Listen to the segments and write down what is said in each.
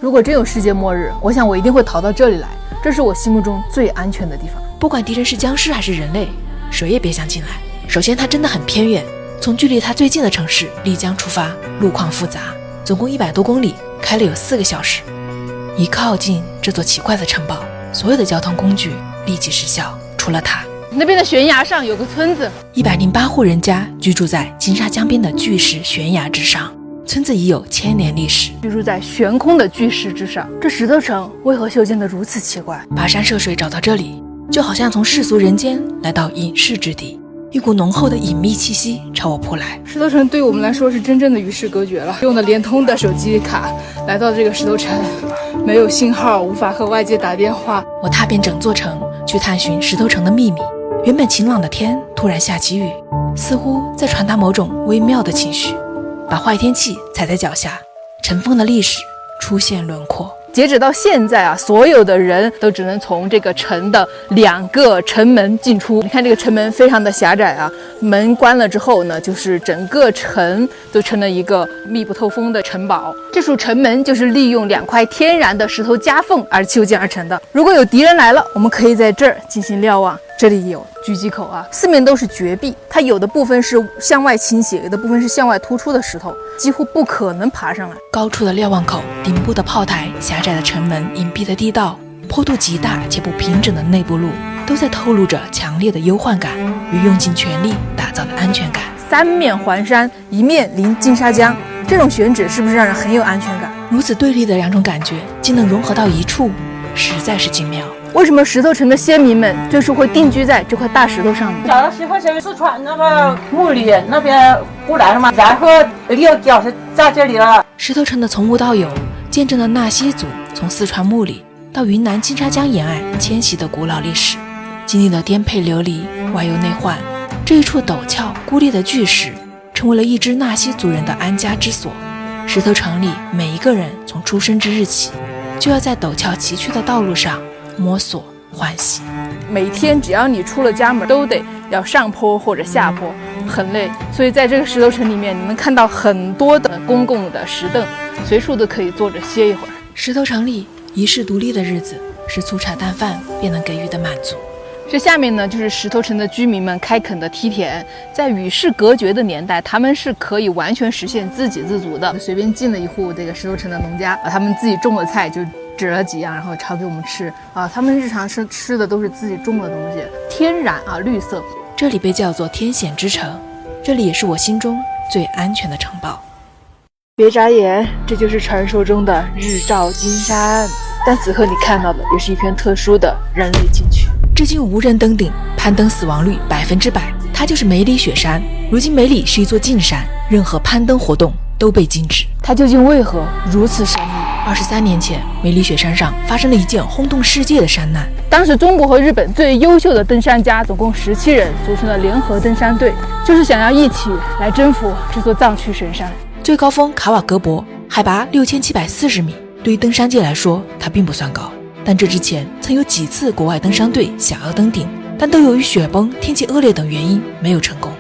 如果真有世界末日，我想我一定会逃到这里来，这是我心目中最安全的地方。不管敌人是僵尸还是人类，谁也别想进来。首先它真的很偏远，从距离它最近的城市丽江出发，路况复杂，总共100多公里，开了有4个小时。一靠近这座奇怪的城堡，所有的交通工具立即失效，除了它。那边的悬崖上有个村子，108户人家居住在金沙江边的巨石悬崖之上，村子已有1000年历史，居住在悬空的巨石之上。这石头城为何修建得如此奇怪？跋山涉水找到这里，就好像从世俗人间来到隐世之地，一股浓厚的隐秘气息朝我扑来。石头城对我们来说是真正的与世隔绝了，用的联通的手机卡来到这个石头城，没有信号，无法和外界打电话。我踏遍整座城，去探寻石头城的秘密。原本晴朗的天突然下起雨，似乎在传达某种微妙的情绪。把坏天气踩在脚下，尘封的历史出现轮廓。截止到现在啊，所有的人都只能从这个城的2个城门进出。你看这个城门非常的狭窄啊，门关了之后呢，就是整个城都成了一个密不透风的城堡。这处城门就是利用2块天然的石头夹缝而修建而成的。如果有敌人来了，我们可以在这儿进行瞭望。这里有狙击口啊，四面都是绝壁，它有的部分是向外倾斜，有的部分是向外突出的石头，几乎不可能爬上来。高处的瞭望口，顶部的炮台，狭窄的城门，隐蔽的地道，坡度极大且不平整的内部路，都在透露着强烈的忧患感与用尽全力打造的安全感。3面环山，1面临金沙江，这种选址是不是让人很有安全感？如此对立的2种感觉竟能融合到一处，实在是精妙。为什么石头城的先民们最初会定居在这块大石头上呢？找到媳妇是四川那个木里那边过来了嘛，然后6脚是在这里了。石头城的从无到有，见证了纳西族从四川木里到云南金沙江沿岸迁徙的古老历史，经历了颠沛流离、外忧内患。这一处陡峭孤立的巨石，成为了一支纳西族人的安家之所。石头城里每一个人从出生之日起，就要在陡峭崎岖的道路上摸索欢喜。每天只要你出了家门，都得要上坡或者下坡，很累。所以在这个石头城里面，你能看到很多的公共的石凳，随处都可以坐着歇一会儿。石头城里一世独立的日子，是粗茶淡饭便能给予的满足。这下面呢，就是石头城的居民们开垦的梯田。在与世隔绝的年代，他们是可以完全实现自给自足的。随便进了一户这个石头城的农家，他们自己种的菜就指了几样，然后炒给我们吃啊。他们日常吃的都是自己种的东西，天然啊，绿色。这里被叫做天险之城，这里也是我心中最安全的城堡。别眨眼，这就是传说中的日照金山。但此刻你看到的也是一片特殊的人类禁区，至今无人登顶，攀登死亡率100%，它就是梅里雪山。如今梅里是一座禁山，任何攀登活动都被禁止。它究竟为何如此神秘？23年前，梅里雪山上发生了一件轰动世界的山难。当时中国和日本最优秀的登山家总共17人组成了联合登山队，就是想要一起来征服这座藏区神山。最高峰卡瓦格博海拔6740米，对于登山界来说它并不算高，但这之前曾有几次国外登山队想要登顶，但都由于雪崩、天气恶劣等原因没有成功。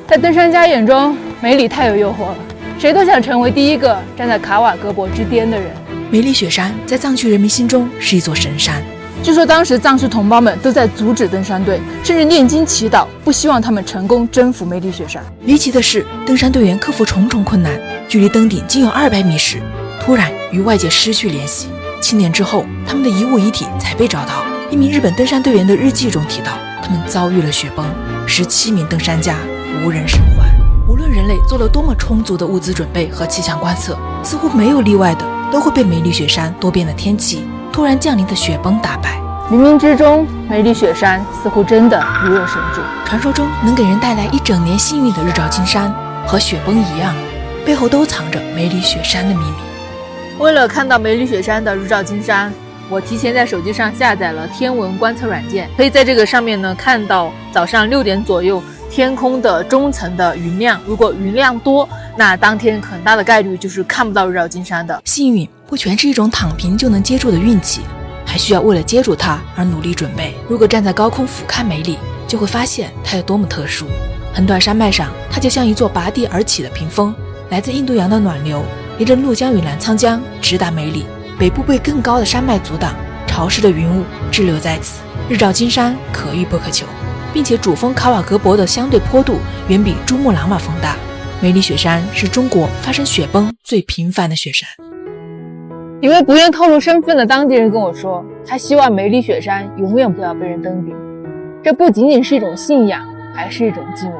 在登山家眼中，梅里太有诱惑了，谁都想成为第一个站在卡瓦格博之巅的人。梅里雪山在藏区人民心中是一座神山。据说当时藏区同胞们都在阻止登山队，甚至念经祈祷，不希望他们成功征服梅里雪山。离奇的是，登山队员克服重重困难，距离登顶仅有200米时，突然与外界失去联系。7年之后，他们的遗物遗体才被找到。一名日本登山队员的日记中提到，他们遭遇了雪崩，17名登山家无人生还。无论人类做了多么充足的物资准备和气象观测，似乎没有例外的都会被梅里雪山多变的天气、突然降临的雪崩打败。冥冥之中，梅里雪山似乎真的如有神助。传说中能给人带来一整年幸运的日照金山，和雪崩一样，背后都藏着梅里雪山的秘密。为了看到梅里雪山的日照金山，我提前在手机上下载了天文观测软件，可以在这个上面呢看到早上6点左右天空的中层的云量。如果云量多，那当天很大的概率就是看不到日照金山的。幸运不全是一种躺平就能接住的运气，还需要为了接住它而努力准备。如果站在高空俯瞰梅里，就会发现它有多么特殊。横断山脉上，它就像一座拔地而起的屏风，来自印度洋的暖流沿着怒江与澜沧江直达梅里，北部被更高的山脉阻挡，潮湿的云雾滞留在此，日照金山可遇不可求，并且主峰卡瓦格博的相对坡度远比珠穆朗玛峰大。梅里雪山是中国发生雪崩最频繁的雪山。一位不愿透露身份的当地人跟我说，他希望梅里雪山永远不要被人登顶。这不仅仅是一种信仰，还是一种敬畏。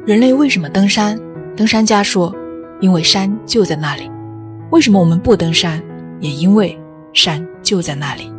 人类为什么登山？登山家说，因为山就在那里。为什么我们不登山？也因为山就在那里。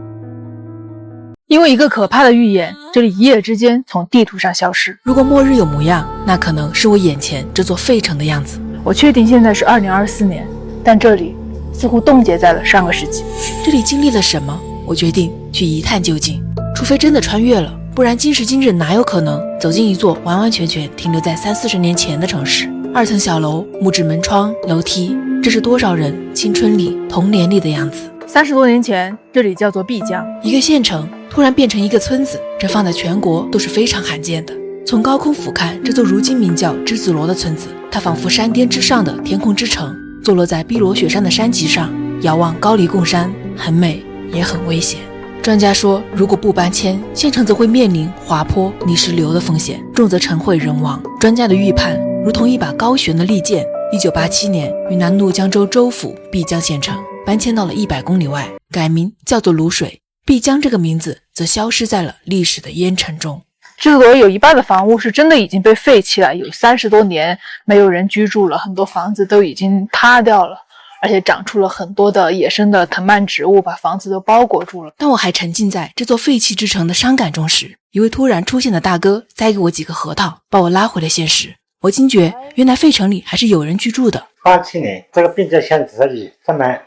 因为一个可怕的预言，这里一夜之间从地图上消失。如果末日有模样，那可能是我眼前这座废城的样子。我确定现在是2024年，但这里似乎冻结在了上个世纪。这里经历了什么？我决定去一探究竟。除非真的穿越了，不然今时今日哪有可能走进一座完完全全停留在30-40年前的城市？2层小楼，木质门窗，楼梯，这是多少人青春里、童年里的样子。30多年前，这里叫做碧江，一个县城突然变成一个村子，这放在全国都是非常罕见的。从高空俯瞰这座如今名叫栀子罗的村子，它仿佛山巅之上的天空之城，坐落在碧罗雪山的山脊上，遥望高黎贡山，很美也很危险。专家说，如果不搬迁，县城则会面临滑坡、泥石流的风险，重则城毁人亡。专家的预判如同一把高悬的利剑。1987年，云南怒江州州府碧江县城搬迁到了100公里外，改名叫做卤水。碧江这个名字则消失在了历史的烟尘中。栀子罗有一半的房屋是真的已经被废弃了，有30多年没有人居住了，很多房子都已经塌掉了，而且长出了很多的野生的藤蔓植物，把房子都包裹住了。当我还沉浸在这座废弃之城的伤感中时，一位突然出现的大哥塞给我几个核桃，把我拉回了现实。我惊觉，原来废城里还是有人居住的。87年，这个滨江县这里，咱们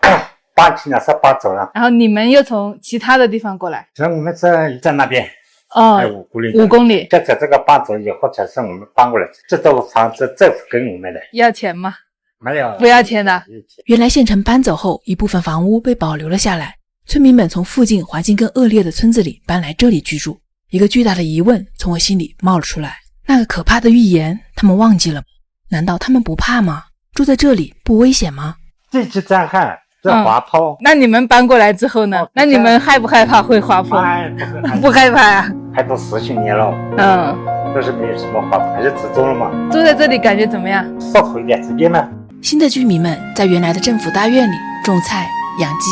87年是搬走了，然后你们又从其他的地方过来？所以我们在那边，哦，5公里。在这个搬走以后，才是我们搬过来。这栋房子政府给我们的。要钱吗？没有，不要钱的。原来县城搬走后，一部分房屋被保留了下来，村民们从附近环境更恶劣的村子里搬来这里居住。一个巨大的疑问从我心里冒了出来，那个可怕的预言，他们忘记了吗？难道他们不怕吗？住在这里不危险吗？地质灾害，这滑坡。那你们搬过来之后呢？那你们害不害怕会滑坡？不害怕呀。还都10几年了。都是没有什么滑坡，还是自重了嘛。住在这里感觉怎么样？少苦一点时间嘛。新的居民们在原来的政府大院里种菜养鸡，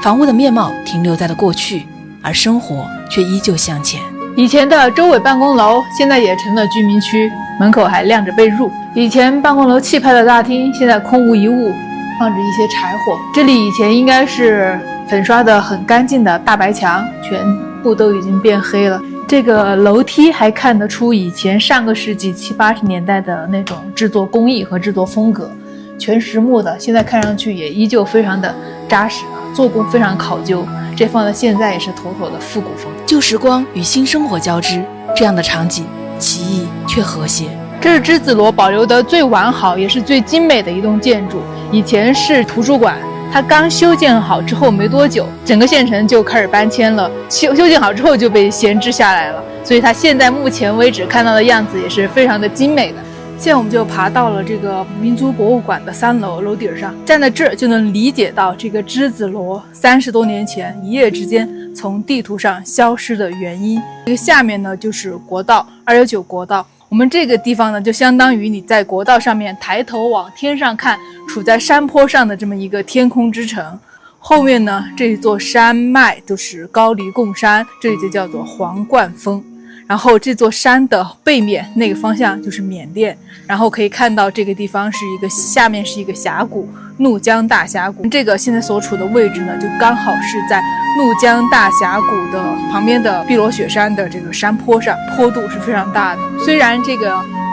房屋的面貌停留在了过去，而生活却依旧向前。以前的周围办公楼现在也成了居民区，门口还亮着被褥。以前办公楼气派的大厅现在空无一物，放着一些柴火。这里以前应该是粉刷的很干净的大白墙，全部都已经变黑了。这个楼梯还看得出以前上个世纪70、80年代的那种制作工艺和制作风格，全实木的，现在看上去也依旧非常的扎实，做工非常考究。这放在现在也是妥妥的复古风。旧时光与新生活交织，这样的场景奇异却和谐。这是栀子罗保留得最完好也是最精美的一栋建筑，以前是图书馆。它刚修建好之后没多久，整个县城就开始搬迁了，修建好之后就被闲置下来了，所以它现在目前为止看到的样子也是非常的精美的。现在我们就爬到了这个民族博物馆的3楼楼顶上，站在这儿就能理解到这个栀子罗30多年前一夜之间从地图上消失的原因。这个下面呢就是国道219国道，我们这个地方呢就相当于你在国道上面抬头往天上看，处在山坡上的这么一个天空之城。后面呢这座山脉就是高黎贡山，这里就叫做皇冠峰。然后这座山的背面那个方向就是缅甸，然后可以看到这个地方是下面是一个峡谷，怒江大峡谷。这个现在所处的位置呢，就刚好是在怒江大峡谷的旁边的碧罗雪山的这个山坡上，坡度是非常大的。虽然这个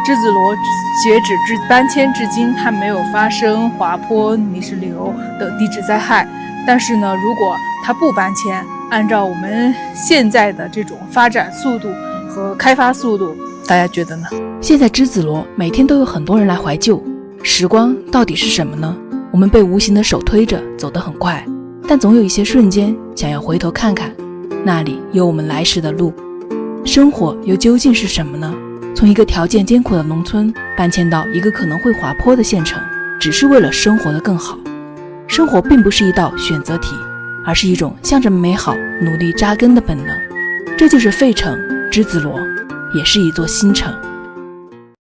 栀子罗截止至搬迁至今，它没有发生滑坡、泥石流等地质灾害，但是呢，如果它不搬迁，按照我们现在的这种发展速度和开发速度，大家觉得呢？现在栀子罗每天都有很多人来怀旧，时光到底是什么呢？我们被无形的手推着走得很快，但总有一些瞬间想要回头看看，那里有我们来时的路。生活又究竟是什么呢？从一个条件艰苦的农村搬迁到一个可能会滑坡的县城，只是为了生活得更好。生活并不是一道选择题，而是一种向着美好努力扎根的本能。这就是费城、栀子罗，也是一座新城。